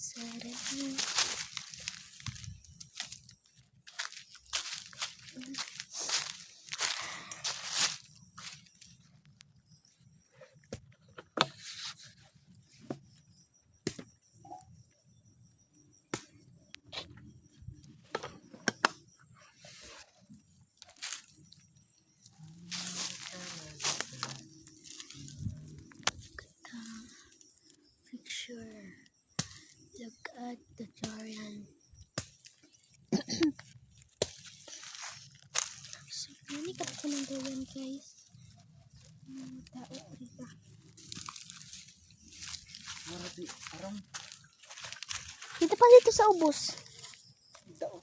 Sarap. Picture. Look at the durian. So, nanikap ko ng durian, guys. Tao, diba? Dito pa dito sa ubos. Ito.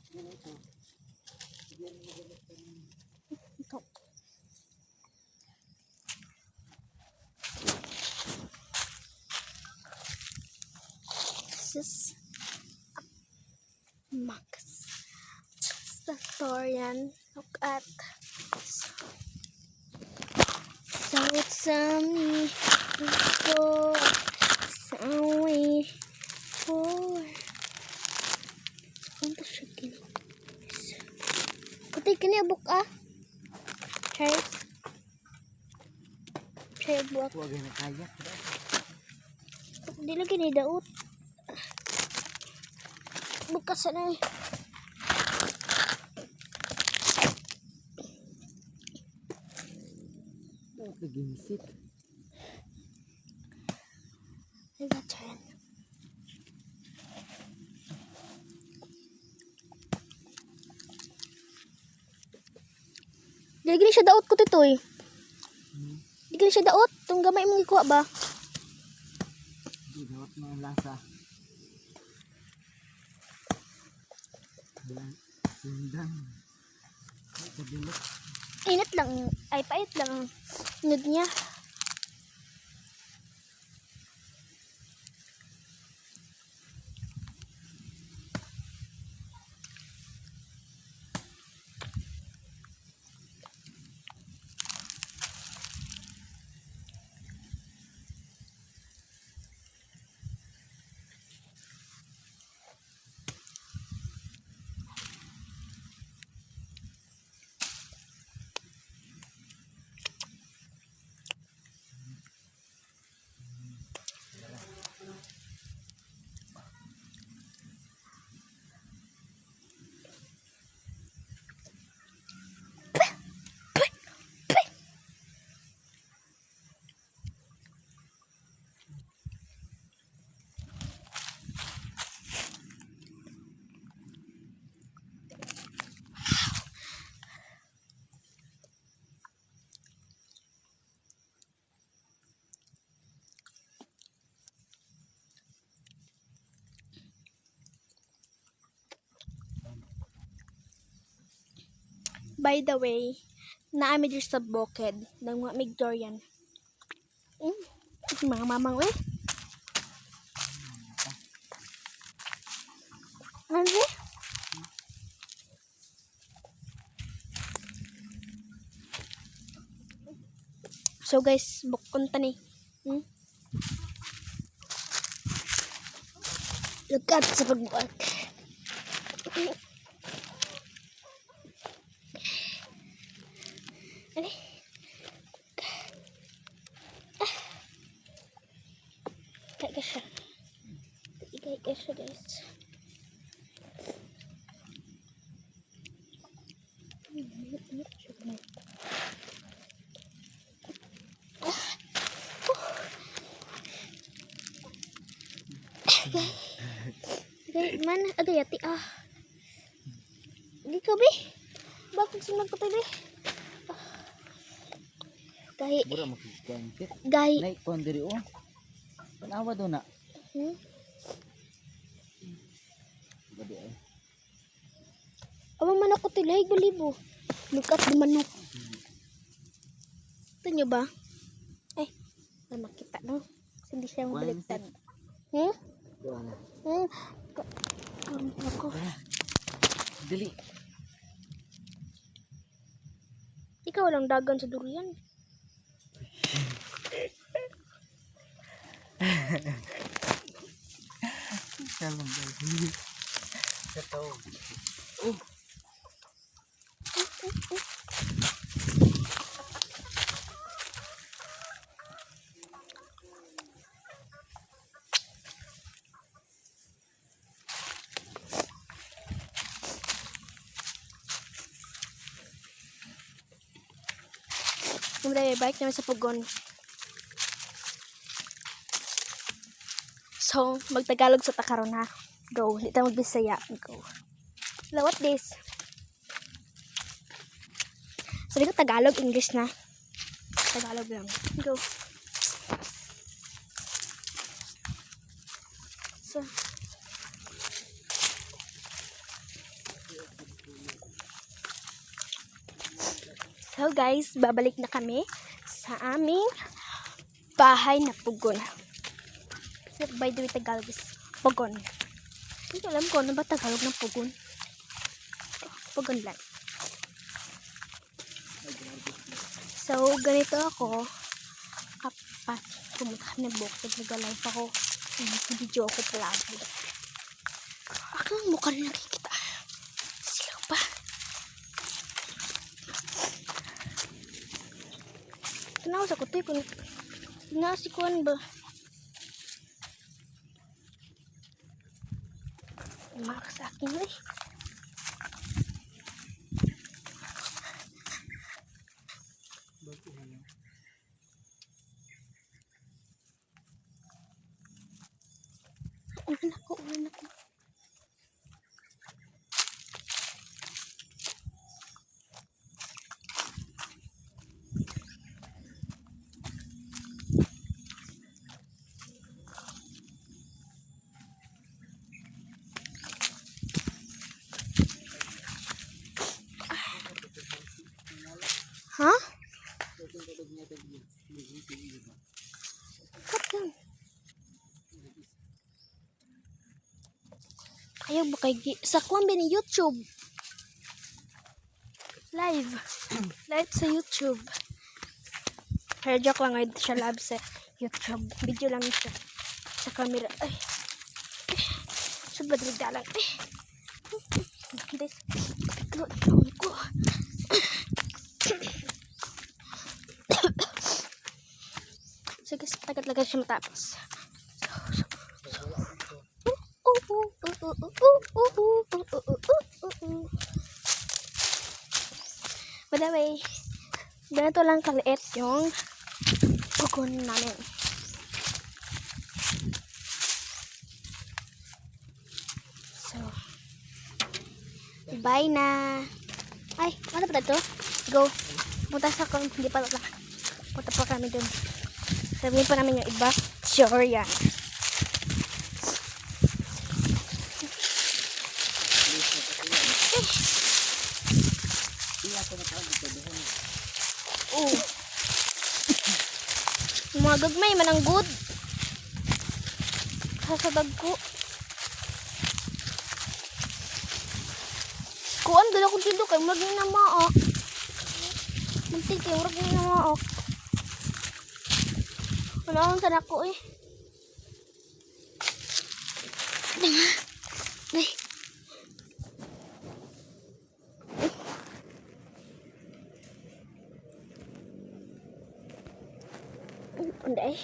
This is Max. It's the durian. Look at. So it's me. Let's go. Sorry for. Ano siya gini? Kuti kini abuk ah. Try. Try buat. Huwag na kaya. Di lagi ni daot. Bukas na eh. Nagimisik. I got turn. Di lagi ni siya daot ko titoy. Di lagi ni siya daot. Itong gamay mong ikuha ba? Hindi dapat mo ang lasa. Sindang. Ay, kabilok. Init lang. Ay, pait lang ang inog niya. By the way, naami dito sa bukid ng mga Migdorian. Mga mamang eh. Ano? So guys, bukon ta ni. Look at sa pagbuak. Ano? Kaya ka siya. Ikay ka siya guys. Gay, man, agay ati ah. Gay ka be. Bakit silang patay be? Gahi. Mura makikangkit. Gahi. Naik ko diri o. Panawa doon na. Gadi ay. Awang manok ko tilay, gulibo. Look at the manok. Ito nyo ba? Ay, makita no? Hindi siya mabaliktad. Doon na. Ako. Dili. Ikaw lang dagan sa durian. Kalong guys. Kato. Oh. Muna bike naman sa Pugon. So, magtagalog sa takaron ha. Go. Hindi tayo magbisaya. Go. Hello, what this? Sabi ko Tagalog, English na. Tagalog lang. Go. So guys, babalik na kami sa aming bahay na Pugon. So, by the way, Tagalog is Pugon. Hindi ko alam ko ano ba Tagalog ng Pugon. Pugon lang. So, ganito ako kapag pumunta kami ng bukid, nag-live ako. Video ako palagi. Ako ang mukha na nakikita. Silaw pa. Tanaw sa kutoy kung nasikuan ba. Umak sa akin eh. Ulan ako. Ha? Kapag ayaw ba kay sa kuwan ba ni YouTube? Live. Live sa YouTube. Pero joke lang ngayon siya live sa YouTube. Video lang siya. Sa camera. Ay. Subad nagdalang. Ay. This. Ko. Sige, tagat-lagat siya matapos. By the way, ganito lang kaliit yung Pugon namin. So, bye na. Ay, ano pa ito? Go. Punta sa kung hindi pa lang. Punta pa kami dun. Sabihin pa namin yung iba. Sure yan. Oh. Mga gagmay manang good. Sasadag ko. Kuan dala ko dito kay murag na maok. Muntik kay murag na maok. Wala akong sana ko eh. Ay. Ay.